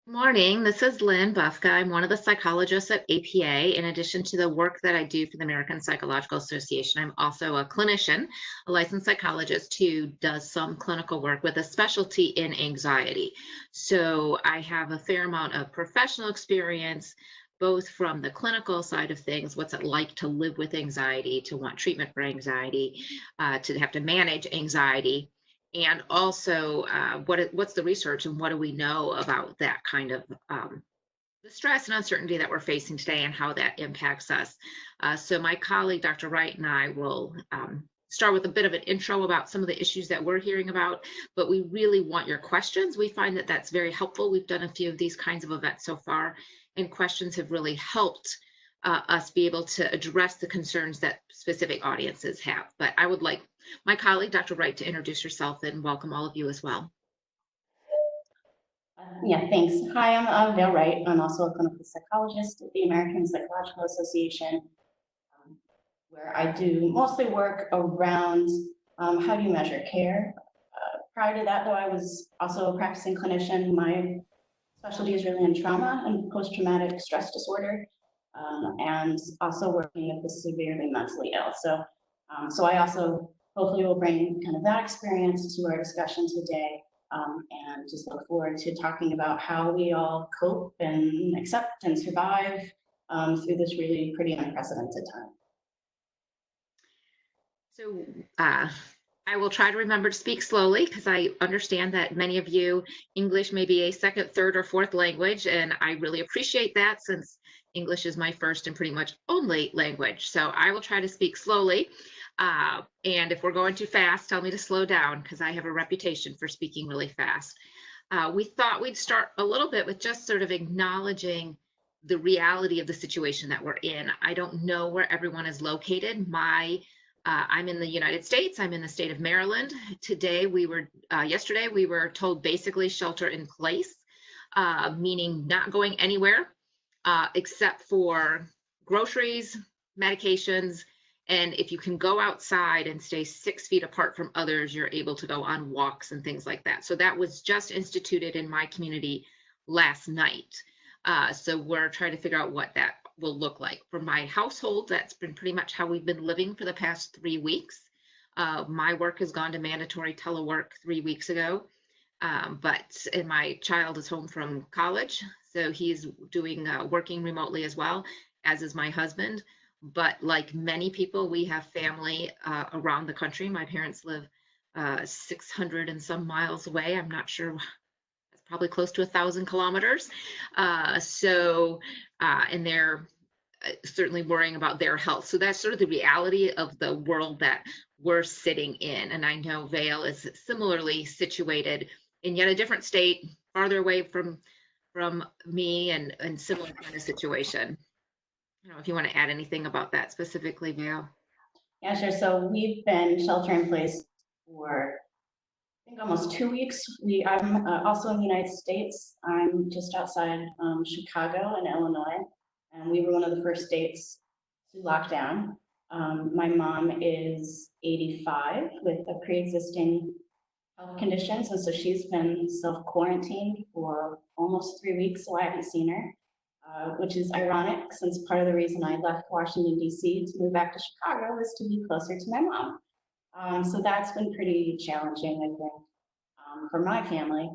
Morning, this is Lynn Buffka. I'm one of the psychologists at APA. In addition to the work that I do for the American Psychological Association, I'm also a clinician, a licensed psychologist who does some clinical work with a specialty in anxiety. So I have a fair amount of professional experience, both from the clinical side of things, what's it like to live with anxiety, to want treatment for anxiety, to have to manage anxiety, and also what's the research and what do we know about that kind of the stress and uncertainty that we're facing today and how that impacts us. So my colleague Dr. Wright and I will start with a bit of an intro about some of the issues that we're hearing about, but we really want your questions. We find that that's very helpful. We've done a few of these kinds of events so far, and questions have really helped us be able to address the concerns that specific audiences have. But I would like my colleague, Dr. Wright, to introduce herself and welcome all of you as well. Yeah, thanks. Hi, I'm Dale Wright. I'm also a clinical psychologist at the American Psychological Association, where I do mostly work around how do you measure care. Prior to that, though, I was also a practicing clinician. My specialty is really in trauma and post-traumatic stress disorder, and also working with the severely mentally ill. So I also hopefully will bring kind of that experience to our discussion today, and just look forward to talking about how we all cope and accept and survive through this really pretty unprecedented time. So I will try to remember to speak slowly because I understand that many of you, English may be a second, third, or fourth language, and I really appreciate that since English is my first and pretty much only language. So I will try to speak slowly. And if we're going too fast, tell me to slow down because I have a reputation for speaking really fast. We thought we'd start a little bit with just sort of acknowledging the reality of the situation that we're in. I don't know where everyone is located. I'm in the United States. I'm in the state of Maryland. Yesterday, we were told basically shelter in place, meaning not going anywhere except for groceries, medications, and if you can go outside and stay 6 feet apart from others, you're able to go on walks and things like that. So that was just instituted in my community last night. So we're trying to figure out what that will look like. For my household, that's been pretty much how we've been living for the past 3 weeks. My work has gone to mandatory telework 3 weeks ago, and my child is home from college, so he's doing working remotely as well, as is my husband. But like many people, we have family around the country. My parents live 600 and some miles away. I'm not sure, that's probably close to 1,000 kilometers. And they're certainly worrying about their health. So that's sort of the reality of the world that we're sitting in. And I know Vale is similarly situated in yet a different state, farther away from me, and similar kind of situation. I don't know if you want to add anything about that specifically, Vale. Yeah, sure. So we've been shelter in place for I think almost 2 weeks. I'm also in the United States. I'm just outside Chicago in Illinois, and we were one of the first states to lock down. My mom is 85 with a pre-existing health conditions, and so she's been self-quarantined for almost 3 weeks, so I haven't seen her, which is ironic since part of the reason I left Washington, D.C. to move back to Chicago was to be closer to my mom. So that's been pretty challenging, I think, for my family.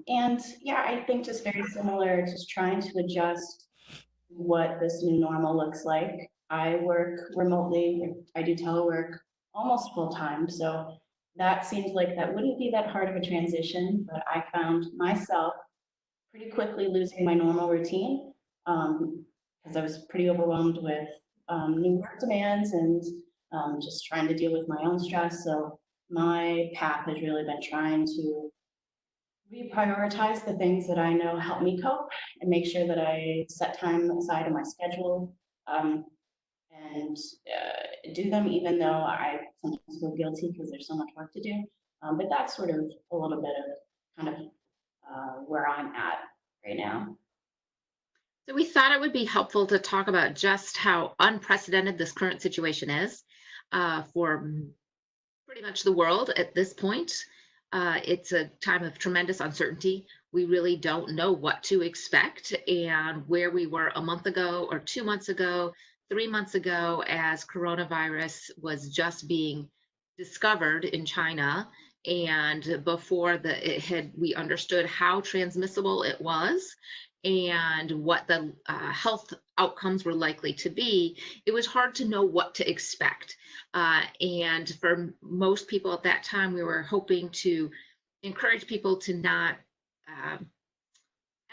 And yeah, I think just very similar, just trying to adjust what this new normal looks like. I work remotely, I do telework almost full time. So that seems like that wouldn't be that hard of a transition, but I found myself pretty quickly losing my normal routine because I was pretty overwhelmed with new work demands and just trying to deal with my own stress. So my path has really been trying to reprioritize the things that I know help me cope and make sure that I set time aside in my schedule, and do them even though I sometimes feel guilty because there's so much work to do. But that's sort of a little bit of kind of where I'm at right now. So we thought it would be helpful to talk about just how unprecedented this current situation is for pretty much the world at this point. It's a time of tremendous uncertainty. We really don't know what to expect and where we were a month ago or 2 months ago, 3 months ago, as coronavirus was just being discovered in China. And before we understood how transmissible it was and what the health outcomes were likely to be, it was hard to know what to expect. And for most people at that time, we were hoping to encourage people to not um,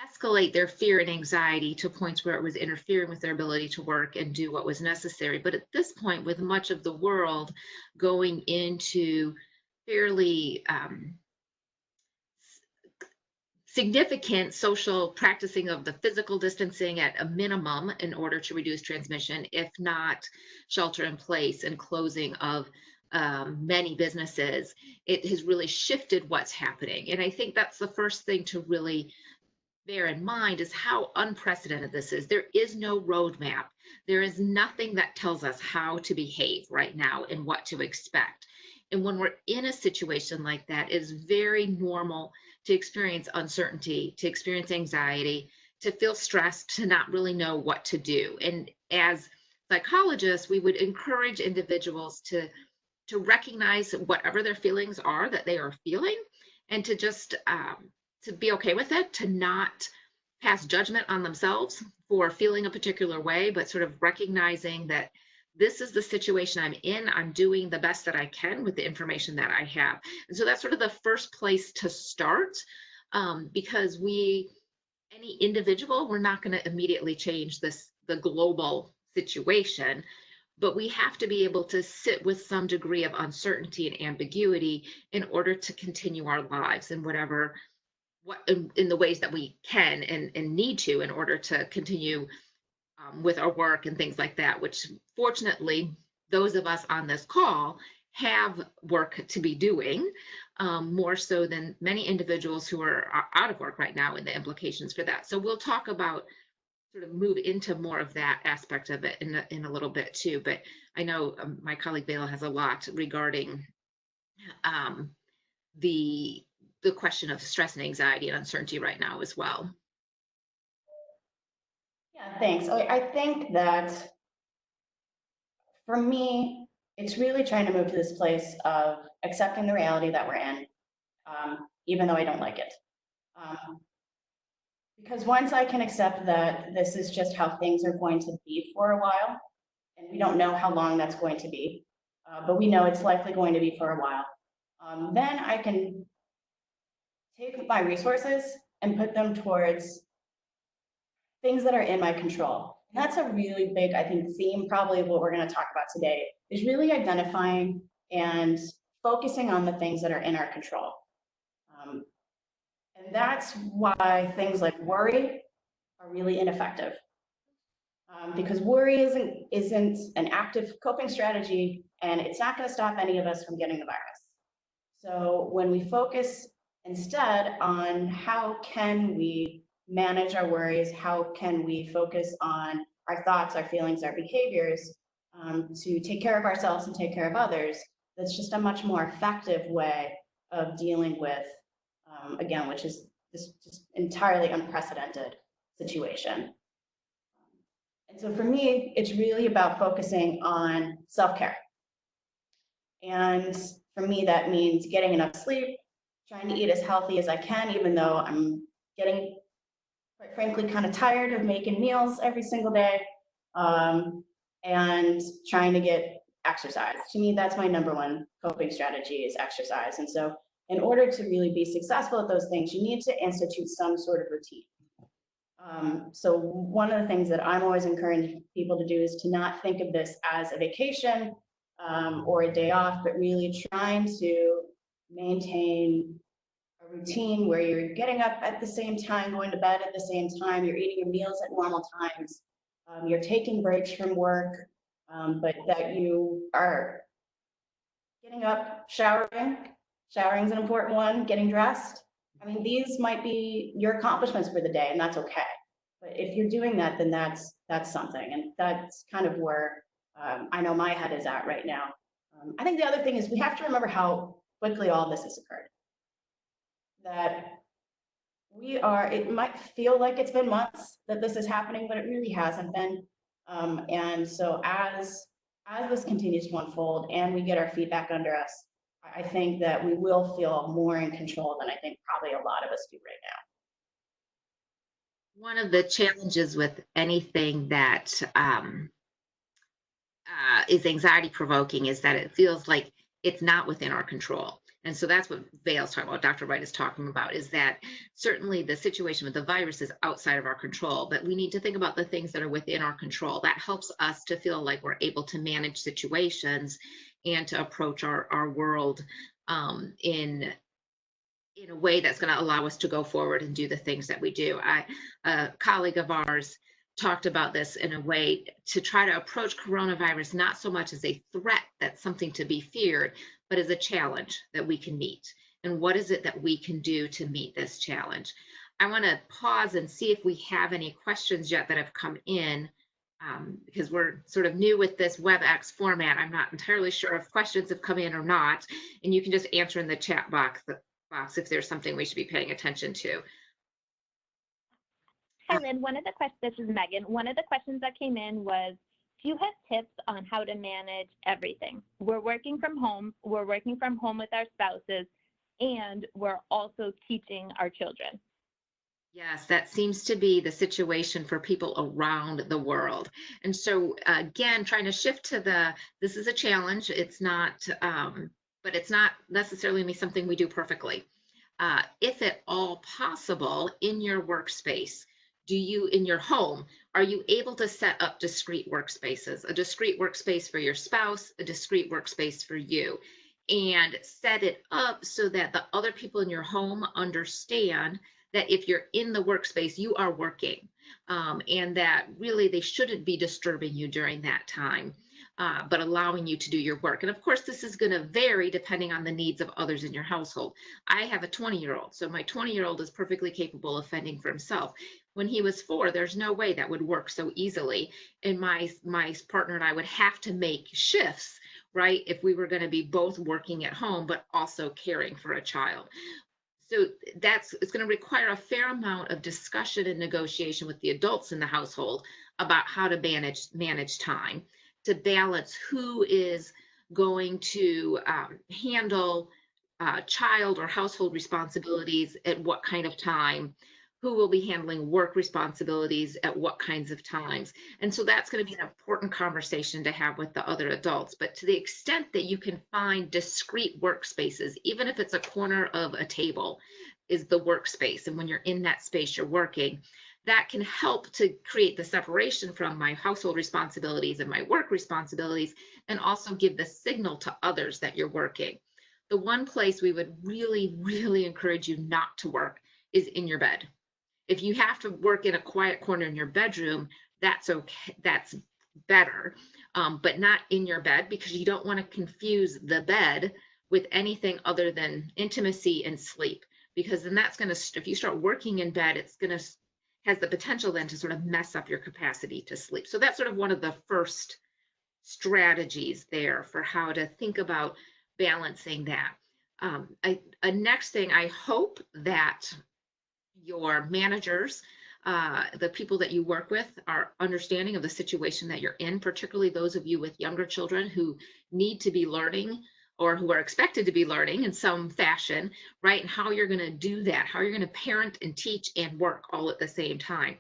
escalate their fear and anxiety to points where it was interfering with their ability to work and do what was necessary. But at this point, with much of the world going into fairly significant social practicing of the physical distancing at a minimum in order to reduce transmission, if not shelter in place and closing of many businesses, it has really shifted what's happening. And I think that's the first thing to really bear in mind is how unprecedented this is. There is no roadmap. There is nothing that tells us how to behave right now and what to expect. And when we're in a situation like that, it's very normal to experience uncertainty, to experience anxiety, to feel stressed, to not really know what to do. And as psychologists, we would encourage individuals to recognize whatever their feelings are that they are feeling, and to just to be okay with it, to not pass judgment on themselves for feeling a particular way, but sort of recognizing that this is the situation I'm in. I'm doing the best that I can with the information that I have. And so that's sort of the first place to start, because any individual, we're not going to immediately change the global situation, but we have to be able to sit with some degree of uncertainty and ambiguity in order to continue our lives in whatever in the ways that we can and need to in order to continue with our work and things like that, which fortunately those of us on this call have work to be doing, more so than many individuals who are out of work right now and the implications for that. So we'll talk about sort of move into more of that aspect of it in a little bit too. But I know my colleague Bela has a lot regarding um, the the question of stress and anxiety and uncertainty right now as well. Yeah, thanks. I think that for me, it's really trying to move to this place of accepting the reality that we're in, even though I don't like it. Because once I can accept that this is just how things are going to be for a while, and we don't know how long that's going to be, but we know it's likely going to be for a while, then I can take my resources and put them towards things that are in my control. And that's a really big, I think, theme probably of what we're going to talk about today, is really identifying and focusing on the things that are in our control. And that's why things like worry are really ineffective. Because worry isn't an active coping strategy, and it's not going to stop any of us from getting the virus. So when we focus instead on how can we manage our worries, how can we focus on our thoughts, our feelings, our behaviors, to take care of ourselves and take care of others, that's just a much more effective way of dealing with, again, which is this just entirely unprecedented situation. And so for me, it's really about focusing on self-care. And for me, that means getting enough sleep, trying to eat as healthy as I can, even though I'm getting, quite frankly, kind of tired of making meals every single day, and trying to get exercise. To me, that's my number one coping strategy, is exercise. And so in order to really be successful at those things, you need to institute some sort of routine. So one of the things that I'm always encouraging people to do is to not think of this as a vacation or a day off, but really trying to maintain a routine where you're getting up at the same time, going to bed at the same time, you're eating your meals at normal times, you're taking breaks from work, but that you are getting up, showering. Showering is an important one, getting dressed. I mean, these might be your accomplishments for the day, and that's okay. But if you're doing that, then that's something, and that's kind of where I know my head is at right now. I think the other thing is we have to remember how quickly all this has occurred. that it might feel like it's been months that this is happening, but it really hasn't been. And so as this continues to unfold and we get our feedback under us, I think that we will feel more in control than I think probably a lot of us do right now. One of the challenges with anything that is anxiety provoking is that it feels like it's not within our control. And so that's what Vale's talking about, Dr. Wright is talking about, is that certainly the situation with the virus is outside of our control, but we need to think about the things that are within our control. That helps us to feel like we're able to manage situations and to approach our world in a way that's going to allow us to go forward and do the things that we do. A colleague of ours talked about this in a way to try to approach coronavirus not so much as a threat that's something to be feared, but as a challenge that we can meet. And what is it that we can do to meet this challenge? I want to pause and see if we have any questions yet that have come in, because we're sort of new with this WebEx format. I'm not entirely sure if questions have come in or not, and you can just answer in the chat box if there's something we should be paying attention to. Hi, Lynn. This is Megan. One of the questions that came in was, do you have tips on how to manage everything? We're working from home with our spouses, and we're also teaching our children. Yes, that seems to be the situation for people around the world. And so again, trying to shift to this is a challenge. It's not, but it's not necessarily something we do perfectly. If at all possible, in your workspace, in your home, are you able to set up discrete workspaces, a discrete workspace for your spouse, a discrete workspace for you, and set it up so that the other people in your home understand that if you're in the workspace, you are working, and that really they shouldn't be disturbing you during that time, but allowing you to do your work. And of course, this is going to vary depending on the needs of others in your household. I have a 20-year-old, so my 20-year-old is perfectly capable of fending for himself. When he was 4, there's no way that would work so easily. And my partner and I would have to make shifts, right, if we were going to be both working at home, but also caring for a child. So it's going to require a fair amount of discussion and negotiation with the adults in the household about how to manage time, to balance who is going to handle child or household responsibilities at what kind of time, who will be handling work responsibilities at what kinds of times. And so that's going to be an important conversation to have with the other adults. But to the extent that you can find discrete workspaces, even if it's a corner of a table is the workspace, and when you're in that space, you're working, that can help to create the separation from my household responsibilities and my work responsibilities, and also give the signal to others that you're working. The one place we would really, really encourage you not to work is in your bed. If you have to work in a quiet corner in your bedroom, that's okay, that's better, but not in your bed, because you don't want to confuse the bed with anything other than intimacy and sleep, because then that's going to, if you start working in bed, it's going to has the potential then to sort of mess up your capacity to sleep. So that's sort of one of the first strategies there for how to think about balancing that. A next thing, I hope that your managers, the people that you work with, are understanding of the situation that you're in, particularly those of you with younger children who need to be learning or who are expected to be learning in some fashion, right? And how you're going to do that, how you're going to parent and teach and work all at the same time.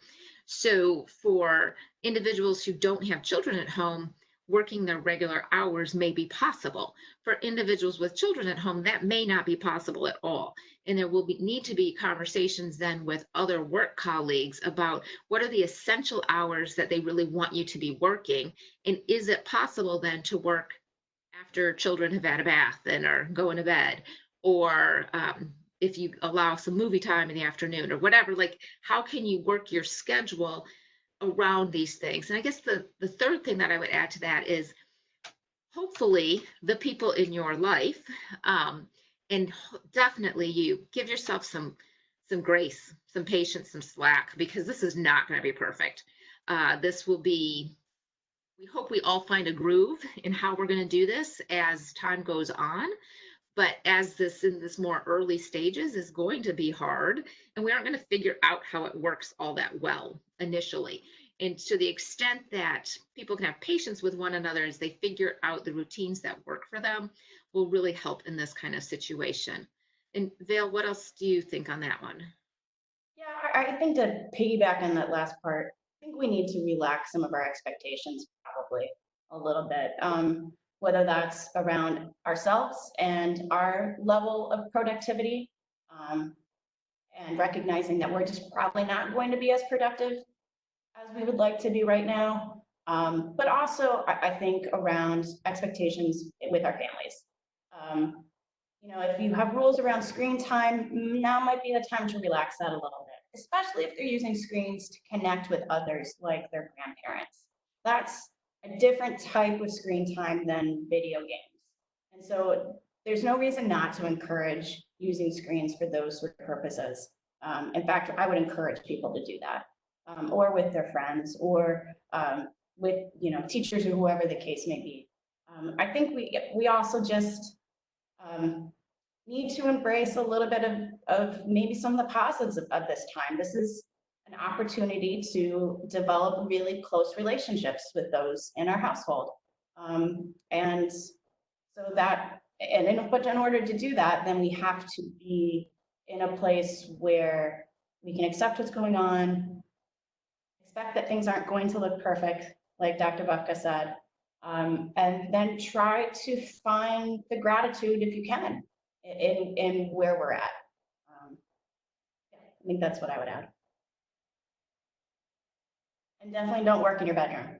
So for individuals who don't have children at home, working their regular hours may be possible. For individuals with children at home, that may not be possible at all. And there will need to be conversations then with other work colleagues about what are the essential hours that they really want you to be working, and is it possible then to work after children have had a bath and are going to bed, or if you allow some movie time in the afternoon or whatever, like how can you work your schedule around these things? And I guess the third thing that I would add to that is hopefully the people in your life, and definitely you, give yourself some grace, some patience, some slack, because this is not going to be perfect. This will be, we hope we all find a groove in how we're going to do this as time goes on. But as this in this more early stages is going to be hard, and we aren't going to figure out how it works all that well initially. And to the extent that people can have patience with one another as they figure out the routines that work for them, will really help in this kind of situation. And Vale, what else do you think on that one? Yeah, I think to piggyback on that last part, I think we need to relax some of our expectations probably a little bit. Whether that's around ourselves and our level of productivity, and recognizing that we're just probably not going to be as productive as we would like to be right now. But also, I think around expectations with our families. Um, you know, if you have rules around screen time, now might be the time to relax that a little bit, especially if they're using screens to connect with others like their grandparents. That's a different type of screen time than video games. And so there's no reason not to encourage using screens for those sort of purposes. In fact, I would encourage people to do that, or with their friends, or with teachers or whoever the case may be. I think we also just need to embrace a little bit of maybe some of the positives of this time. This is an opportunity to develop really close relationships with those in our household. And so that, but in order to do that, then we have to be in a place where we can accept what's going on, expect that things aren't going to look perfect, like Dr. Bufka said, and then try to find the gratitude, if you can, in where we're at. Yeah, I think that's what I would add. And definitely don't work in your bedroom.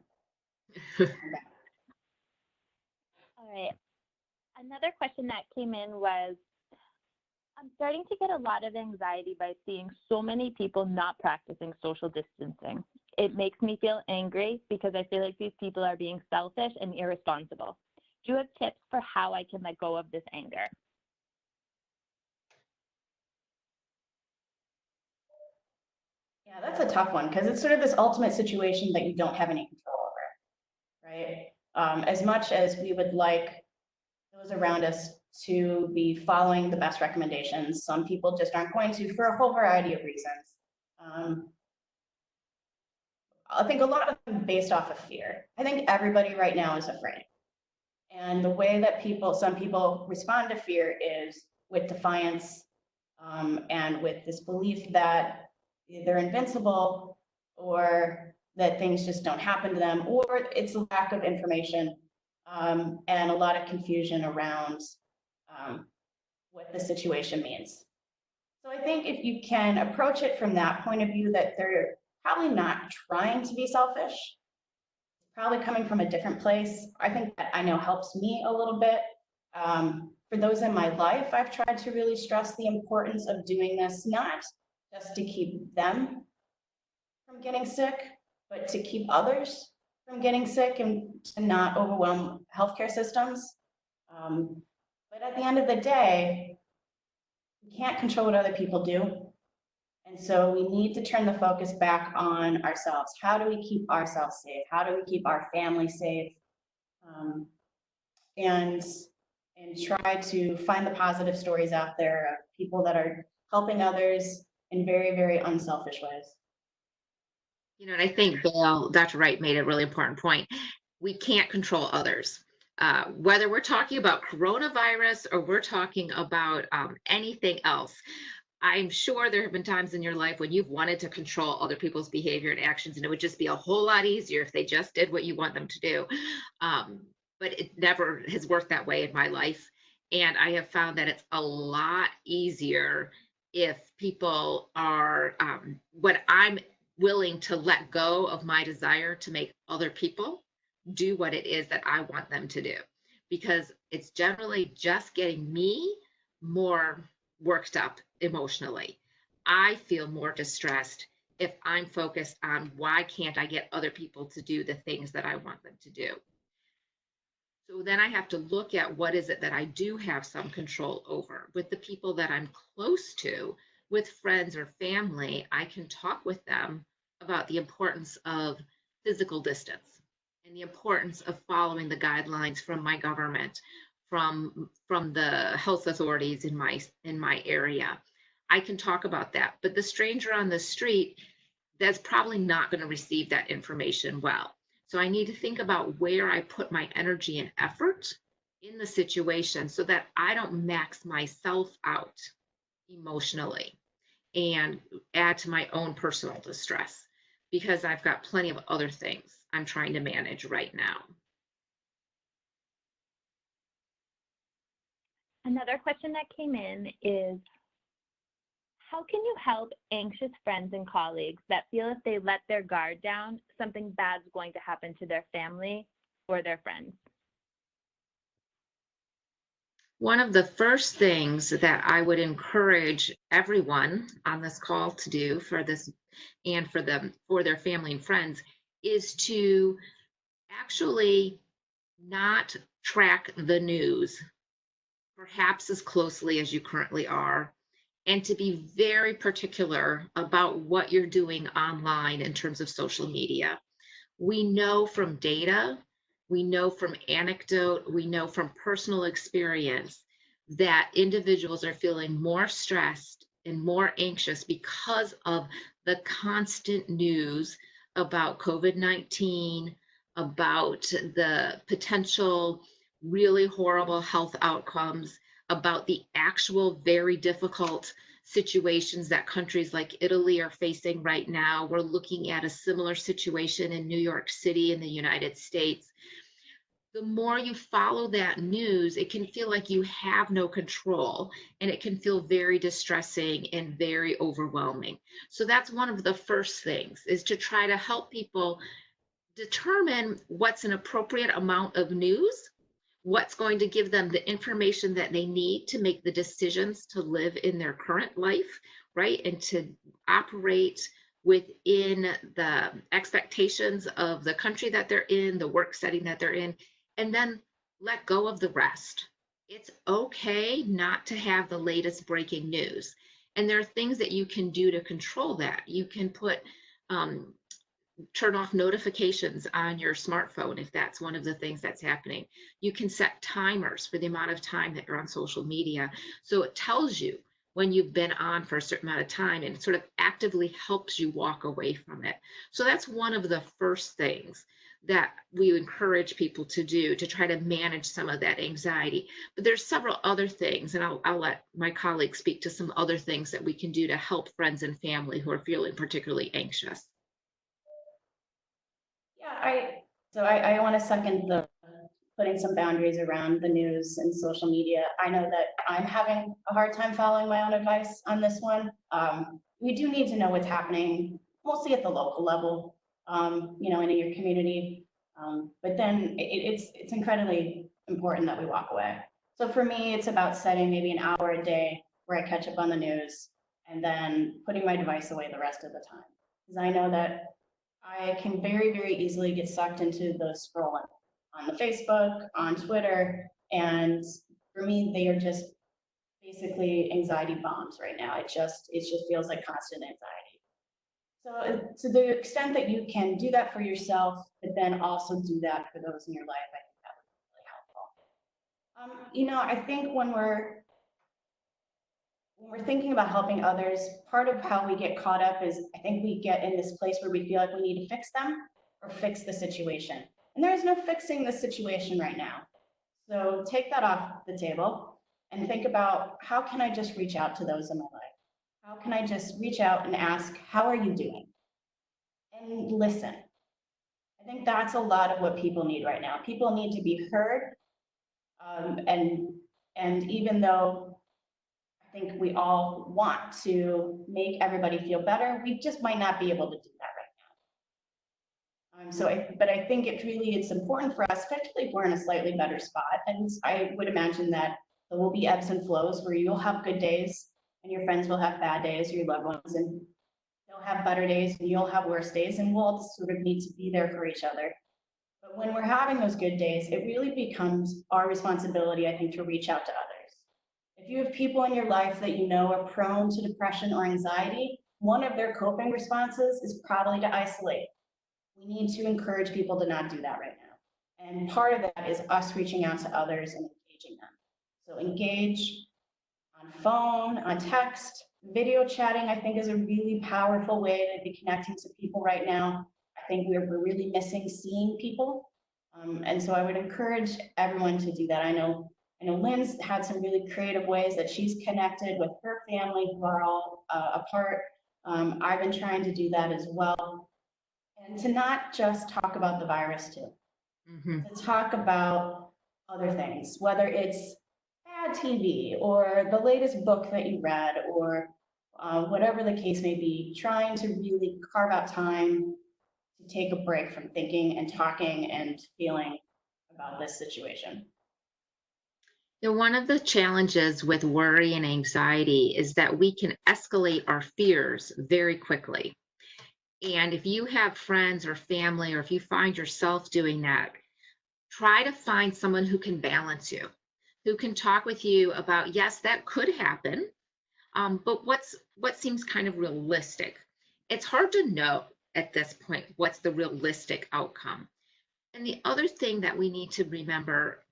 All right. Another question that came in was, I'm starting to get a lot of anxiety by seeing so many people not practicing social distancing. It makes me feel angry because I feel like these people are being selfish and irresponsible. Do you have tips for how I can let go of this anger? Yeah, that's a tough one because it's sort of this ultimate situation that you don't have any control over, right? As much as we would like those around us to be following the best recommendations, some people just aren't going to for a whole variety of reasons. I think a lot of them based off of fear. I think everybody right now is afraid. And the way that some people respond to fear is with defiance, and with this belief that they're invincible, or that things just don't happen to them, or it's a lack of information, and a lot of confusion around what the situation means. So I think if you can approach it from that point of view, that they're probably not trying to be selfish, probably coming from a different place. I think that I know helps me a little bit. For those in my life, I've tried to really stress the importance of doing this, not just to keep them from getting sick, but to keep others from getting sick and to not overwhelm healthcare systems. But at the end of the day, we can't control what other people do. And so we need to turn the focus back on ourselves. How do we keep ourselves safe? How do we keep our family safe? And try to find the positive stories out there of people that are helping others in very, very unselfish ways. And I think Dr. Wright made a really important point. We can't control others. Whether we're talking about coronavirus or we're talking about anything else, I'm sure there have been times in your life when you've wanted to control other people's behavior and actions, and it would just be a whole lot easier if they just did what you want them to do. But it never has worked that way in my life. And I have found that it's a lot easier if people are, when I'm willing to let go of my desire to make other people do what it is that I want them to do, because it's generally just getting me more worked up emotionally. I feel more distressed if I'm focused on why can't I get other people to do the things that I want them to do. So then I have to look at what is it that I do have some control over. With the people that I'm close to, with friends or family, I can talk with them about the importance of physical distance and the importance of following the guidelines from my government from the health authorities in my area. I can talk about that, but the stranger on the street, that's probably not going to receive that information well. So I need to think about where I put my energy and effort in the situation so that I don't max myself out emotionally and add to my own personal distress because I've got plenty of other things I'm trying to manage right now. Another question that came in is, how can you help anxious friends and colleagues that feel if they let their guard down, something bad's going to happen to their family or their friends? One of the first things that I would encourage everyone on this call to do for this and for their family and friends is to actually not track the news perhaps as closely as you currently are, and to be very particular about what you're doing online in terms of social media. We know from data, we know from anecdote, we know from personal experience that individuals are feeling more stressed and more anxious because of the constant news about COVID-19, about the potential really horrible health outcomes, about the actual very difficult situations that countries like Italy are facing right now. We're looking at a similar situation in New York City in the United States. The more you follow that news, it can feel like you have no control, and it can feel very distressing and very overwhelming. So that's one of the first things, is to try to help people determine what's an appropriate amount of news, what's going to give them the information that they need to make the decisions to live in their current life, right? And to operate within the expectations of the country that they're in, the work setting that they're in, and then let go of the rest. It's okay not to have the latest breaking news. And there are things that you can do to control that. You can um, turn off notifications on your smartphone if that's one of the things that's happening. You can set timers for the amount of time that you're on social media. So it tells you when you've been on for a certain amount of time and it sort of actively helps you walk away from it. So that's one of the first things that we encourage people to do to try to manage some of that anxiety. But there's several other things, and I'll let my colleagues speak to some other things that we can do to help friends and family who are feeling particularly anxious. Yeah, I want to second the putting some boundaries around the news and social media. I know that I'm having a hard time following my own advice on this one. We do need to know what's happening, mostly at the local level, in your community. But then it's incredibly important that we walk away. So for me, it's about setting maybe an hour a day where I catch up on the news and then putting my device away the rest of the time. Because I know that I can very, very easily get sucked into the scrolling on the Facebook, on Twitter, and for me, they are just basically anxiety bombs right now. It just feels like constant anxiety. So to the extent that you can do that for yourself, but then also do that for those in your life, I think that would be really helpful. I think when we're thinking about helping others, part of how we get caught up is I think we get in this place where we feel like we need to fix them or fix the situation. And there is no fixing the situation right now. So take that off the table and think about, how can I just reach out to those in my life? How can I just reach out and ask, how are you doing? And listen. I think that's a lot of what people need right now. People need to be heard. And even though I think we all want to make everybody feel better, we just might not be able to do that right now. But I think it's important for us, especially if we're in a slightly better spot. And I would imagine that there will be ebbs and flows where you'll have good days and your friends will have bad days, your loved ones, and they'll have better days and you'll have worse days, and we'll all just sort of need to be there for each other. But when we're having those good days, it really becomes our responsibility, I think, to reach out to others. If you have people in your life that you know are prone to depression or anxiety, one of their coping responses is probably to isolate. We need to encourage people to not do that right now. And part of that is us reaching out to others and engaging engaging them. So engage on phone, on text, video chatting, I think is a really powerful way to be connecting to people right now. I think we're really missing seeing people. And so I would encourage everyone to do that. I know Lynn's had some really creative ways that she's connected with her family who are all apart. I've been trying to do that as well. And to not just talk about the virus too, to talk about other things, whether it's bad TV or the latest book that you read or whatever the case may be, trying to really carve out time to take a break from thinking and talking and feeling about this situation. You know, one of the challenges with worry and anxiety is that we can escalate our fears very quickly. And if you have friends or family, or if you find yourself doing that, try to find someone who can balance you, who can talk with you about, yes, that could happen, but what seems kind of realistic. It's hard to know at this point what's the realistic outcome. And the other thing that we need to remember,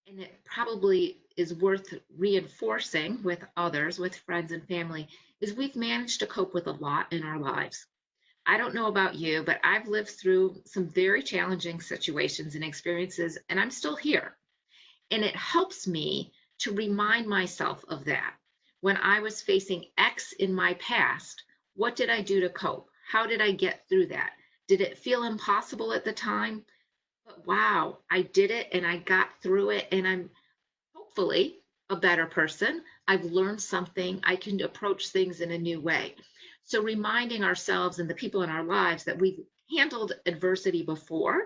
and it probably is worth reinforcing with others, with friends and family, is we've managed to cope with a lot in our lives. I don't know about you, but I've lived through some very challenging situations and experiences, and I'm still here. And it helps me to remind myself of that. When I was facing X in my past, what did I do to cope? How did I get through that? Did it feel impossible at the time? But wow, I did it and I got through it, and I'm hopefully a better person. I've learned something. I can approach things in a new way. So reminding ourselves and the people in our lives that we've handled adversity before,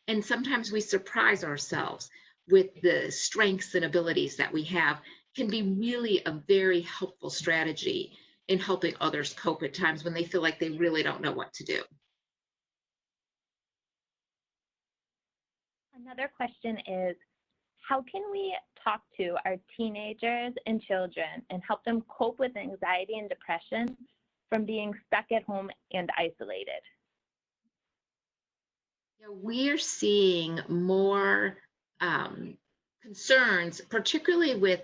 and sometimes we surprise ourselves with the strengths and abilities that we have, can be really a very helpful strategy in helping others cope at times when they feel like they really don't know what to do. Another question is, how can we talk to our teenagers and children and help them cope with anxiety and depression from being stuck at home and isolated? Yeah, we're seeing more concerns, particularly with,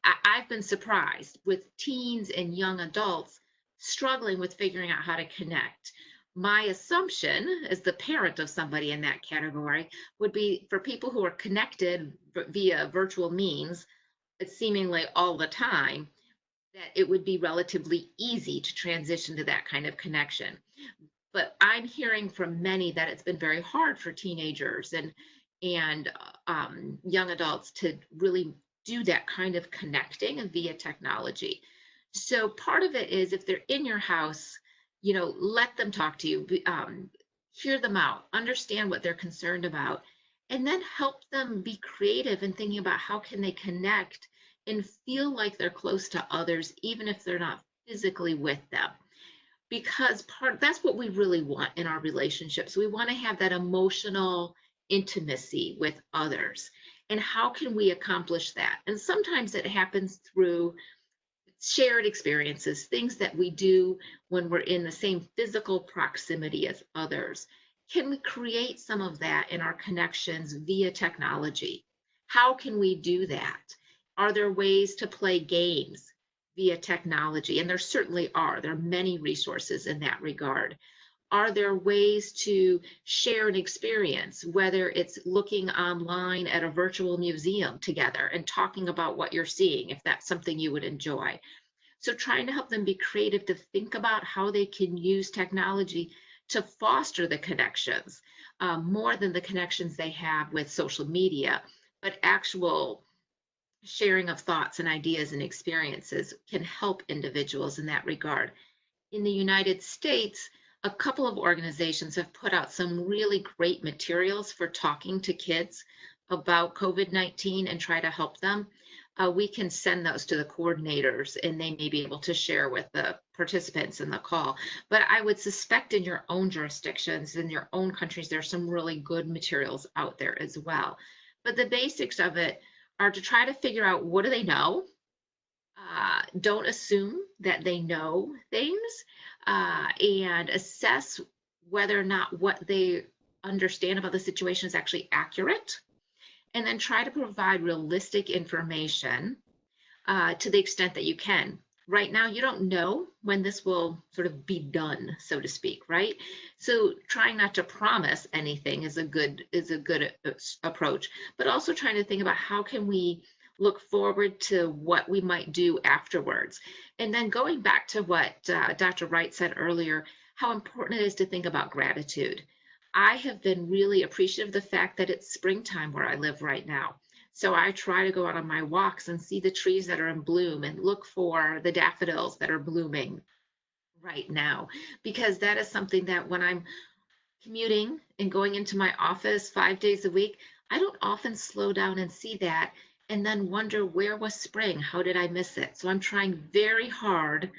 I've been surprised with teens and young adults struggling with figuring out how to connect. My assumption, as the parent of somebody in that category, would be for people who are connected via virtual means, seemingly all the time, that it would be relatively easy to transition to that kind of connection. But I'm hearing from many that it's been very hard for teenagers and young adults to really do that kind of connecting via technology. So part of it is, if they're in your house, let them talk to you, hear them out, understand what they're concerned about, and then help them be creative in thinking about how can they connect and feel like they're close to others, even if they're not physically with them. Because that's what we really want in our relationships. We want to have that emotional intimacy with others. And how can we accomplish that? And sometimes it happens through shared experiences, things that we do when we're in the same physical proximity as others. Can we create some of that in our connections via technology? How can we do that? Are there ways to play games via technology? And there certainly are. There are many resources in that regard. Are there ways to share an experience, whether it's looking online at a virtual museum together and talking about what you're seeing, if that's something you would enjoy? So trying to help them be creative, to think about how they can use technology to foster the connections, more than the connections they have with social media, but actual sharing of thoughts and ideas and experiences can help individuals in that regard. In the United States, a couple of organizations have put out some really great materials for talking to kids about COVID-19 and try to help them. We can send those to the coordinators and they may be able to share with the participants in the call. But I would suspect in your own jurisdictions, in your own countries, there's some really good materials out there as well. But the basics of it are to try to figure out, what do they know? Don't assume that they know things, and assess whether or not what they understand about the situation is actually accurate. and then try to provide realistic information to the extent that you can. Right now, you don't know when this will sort of be done, so to speak, right? So trying not to promise anything is a good approach, but also trying to think about how can we look forward to what we might do afterwards. And then going back to what Dr. Wright said earlier, how important it is to think about gratitude. I have been really appreciative of the fact that it's springtime where I live right now. So I try to go out on my walks and see the trees that are in bloom and look for the daffodils that are blooming right now, because that is something that when I'm commuting and going into my office 5 days a week, I don't often slow down and see that and then wonder, where was spring? How did I miss it? So I'm trying very hard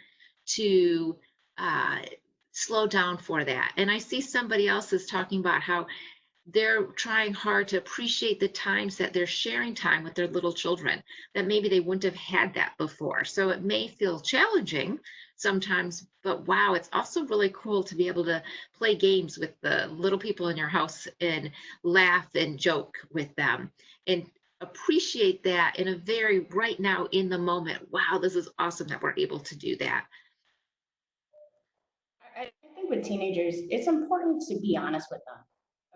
to uh, slow down for that. And I see somebody else is talking about how they're trying hard to appreciate the times that they're sharing time with their little children, that maybe they wouldn't have had that before. So it may feel challenging sometimes, but wow, it's also really cool to be able to play games with the little people in your house and laugh and joke with them and appreciate that in a very right now in the moment. Wow, this is awesome that we're able to do that. I think with teenagers, it's important to be honest with them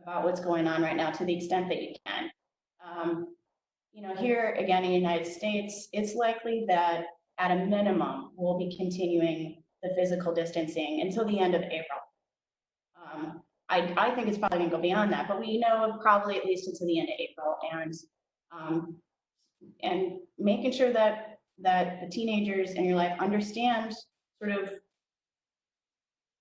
about what's going on right now to the extent that you can. Here again in the United States, it's likely that at a minimum, we'll be continuing the physical distancing until the end of April. I think it's probably going to go beyond that, but we know probably at least until the end of April, and making sure that the teenagers in your life understand sort of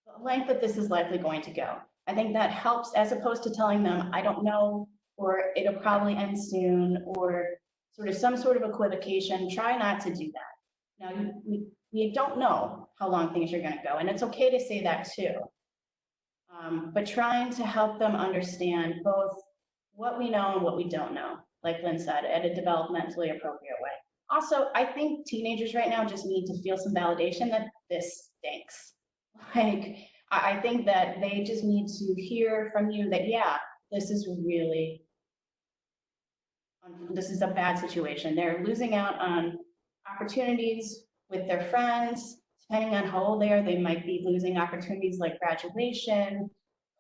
the length that this is likely going to go. I think that helps, as opposed to telling them, I don't know, or it'll probably end soon, or sort of some sort of equivocation. Try not to do that. Now, we don't know how long things are going to go, and it's okay to say that too. But trying to help them understand both what we know and what we don't know, like Lynn said, at a developmentally appropriate way. Also, I think teenagers right now just need to feel some validation that this stinks. Like, I think that they just need to hear from you that, yeah, this is a bad situation. They're losing out on opportunities with their friends. Depending on how old they are, they might be losing opportunities like graduation.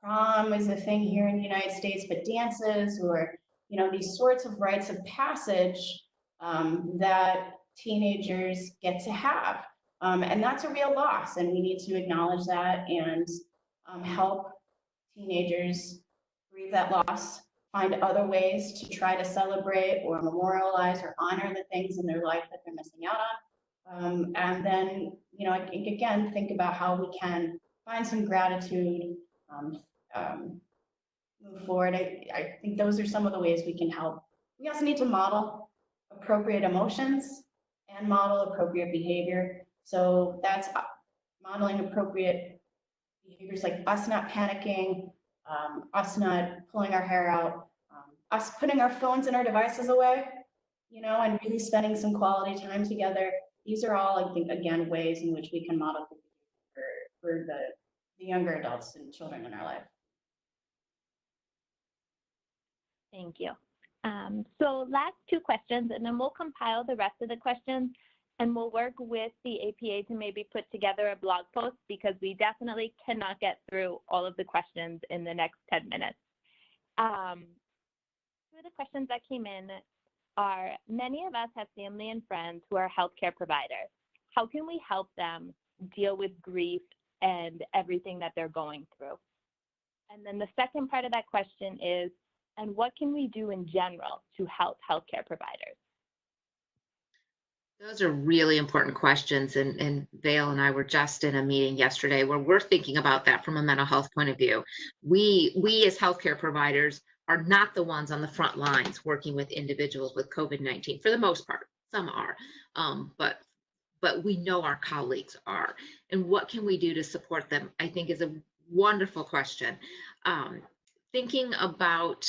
Prom is a thing here in the United States, but dances, or these sorts of rites of passage that teenagers get to have. And that's a real loss, and we need to acknowledge that and help teenagers grieve that loss, find other ways to try to celebrate or memorialize or honor the things in their life that they're missing out on. And then, again, think about how we can find some gratitude, move forward. I think those are some of the ways we can help. We also need to model appropriate emotions and model appropriate behavior. So that's modeling appropriate behaviors, like us not panicking, us not pulling our hair out, us putting our phones and our devices away, and really spending some quality time together. These are all, I think, again, ways in which we can model for the younger adults and children in our life. Thank you. So last two questions, and then we'll compile the rest of the questions, and we'll work with the APA to maybe put together a blog post, because we definitely cannot get through all of the questions in the next 10 minutes. Two of the questions that came in are, many of us have family and friends who are healthcare providers. How can we help them deal with grief and everything that they're going through? And then the second part of that question is, and what can we do in general to help healthcare providers? Those are really important questions. And Vale and I were just in a meeting yesterday where we're thinking about that from a mental health point of view. We as healthcare providers are not the ones on the front lines working with individuals with COVID-19 for the most part. Some are, but we know our colleagues are. And what can we do to support them, I think, is a wonderful question. Thinking about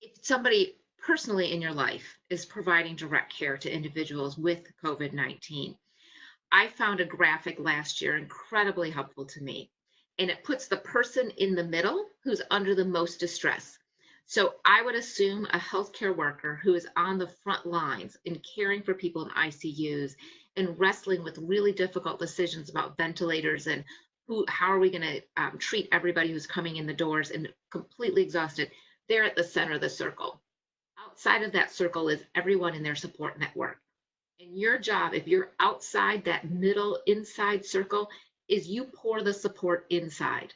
if somebody personally in your life is providing direct care to individuals with COVID-19. I found a graphic last year incredibly helpful to me, and it puts the person in the middle who's under the most distress. So I would assume a healthcare worker who is on the front lines in caring for people in ICUs and wrestling with really difficult decisions about ventilators and how are we going to treat everybody who's coming in the doors and completely exhausted. They're at the center of the circle. Outside of that circle is everyone in their support network. And your job, if you're outside that middle inside circle, is you pour the support inside.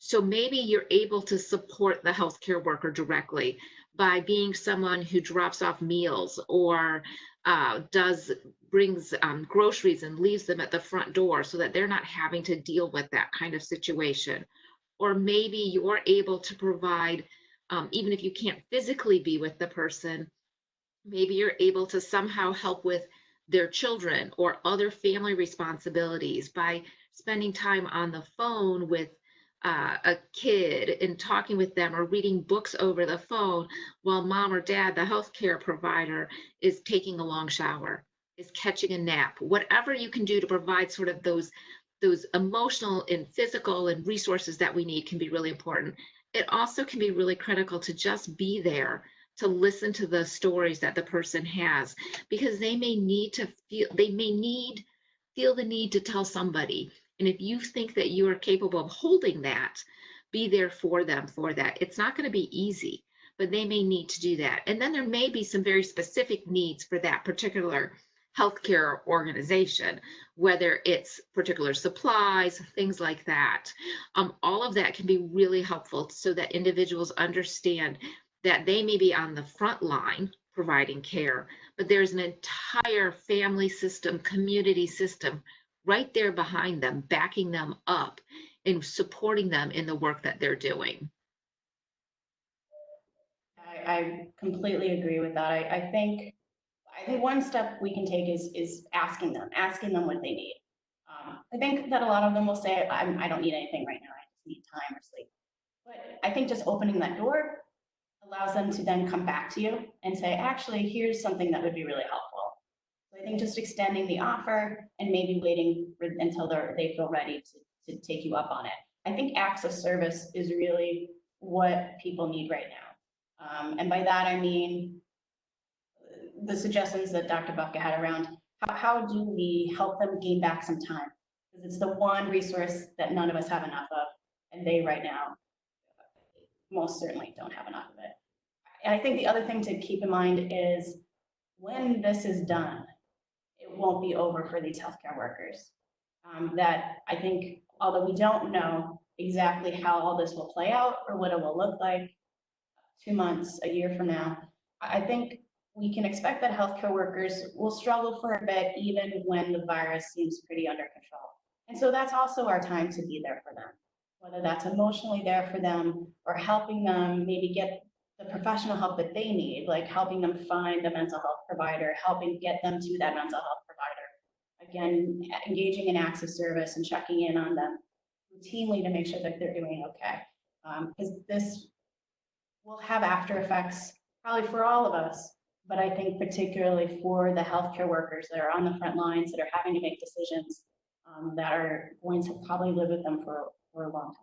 So maybe you're able to support the healthcare worker directly by being someone who drops off meals or brings groceries and leaves them at the front door so that they're not having to deal with that kind of situation. Or maybe you're able to provide, even if you can't physically be with the person, maybe you're able to somehow help with their children or other family responsibilities by spending time on the phone with a kid and talking with them or reading books over the phone while mom or dad, the healthcare provider, is taking a long shower, is catching a nap. Whatever you can do to provide sort of those emotional and physical and resources that we need can be really important. It also can be really critical to just be there to listen to the stories that the person has, because they may feel the need to tell somebody. And if you think that you are capable of holding that, be there for them for that. It's not going to be easy, but they may need to do that. And then there may be some very specific needs for that particular healthcare organization, whether it's particular supplies, things like that. All of that can be really helpful so that individuals understand that they may be on the front line providing care, but there's an entire family system, community system right there behind them, backing them up and supporting them in the work that they're doing. I completely agree with that. I think one step we can take is asking them what they need. I think that a lot of them will say, I don't need anything right now. I just need time or sleep. But I think just opening that door allows them to then come back to you and say, actually, here's something that would be really helpful. So I think just extending the offer and maybe waiting until they feel ready to take you up on it. I think acts of service is really what people need right now. And by that, I mean the suggestions that Dr. Bucka had around how do we help them gain back some time? Because it's the one resource that none of us have enough of, and they right now most certainly don't have enough of it. And I think the other thing to keep in mind is when this is done, it won't be over for these healthcare workers. That I think, although we don't know exactly how all this will play out or what it will look like 2 months, a year from now, I think we can expect that healthcare workers will struggle for a bit, even when the virus seems pretty under control. And so that's also our time to be there for them, whether that's emotionally there for them or helping them maybe get the professional help that they need, like helping them find a mental health provider, helping get them to that mental health provider. Again, engaging in acts of service and checking in on them routinely to make sure that they're doing okay. Because this will have after effects probably for all of us, but I think particularly for the healthcare workers that are on the front lines, that are having to make decisions that are going to probably live with them for a long time.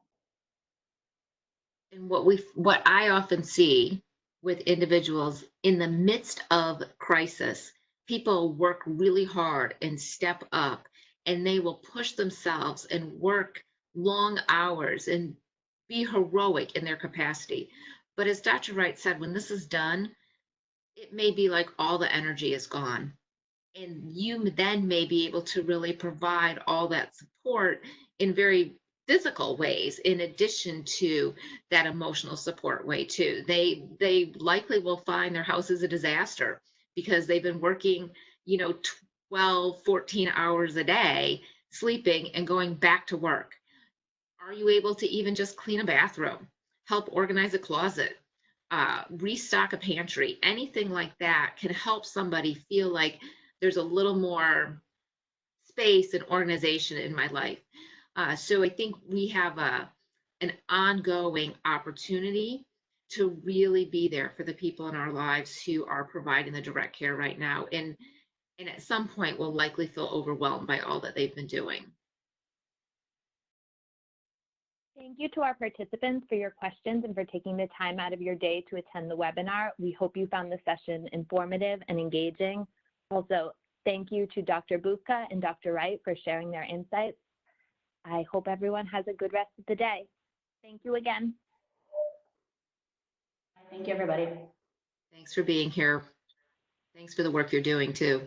And what I often see with individuals in the midst of crisis, people work really hard and step up, and they will push themselves and work long hours and be heroic in their capacity. But as Dr. Wright said, when this is done, it may be like all the energy is gone. And you then may be able to really provide all that support in very physical ways in addition to that emotional support way too. They likely will find their house is a disaster because they've been working 12 14 hours a day, sleeping and going back to work. Are you able to even just clean a bathroom, help organize a closet, restock a pantry? Anything like that can help somebody feel like there's a little more space and organization in my life. So I think we have an ongoing opportunity to really be there for the people in our lives who are providing the direct care right now. And at some point will likely feel overwhelmed by all that they've been doing. Thank you to our participants for your questions and for taking the time out of your day to attend the webinar. We hope you found the session informative and engaging. Also, thank you to Dr. Bufka and Dr. Wright for sharing their insights. I hope everyone has a good rest of the day. Thank you again. Thank you, everybody. Thanks for being here. Thanks for the work you're doing too.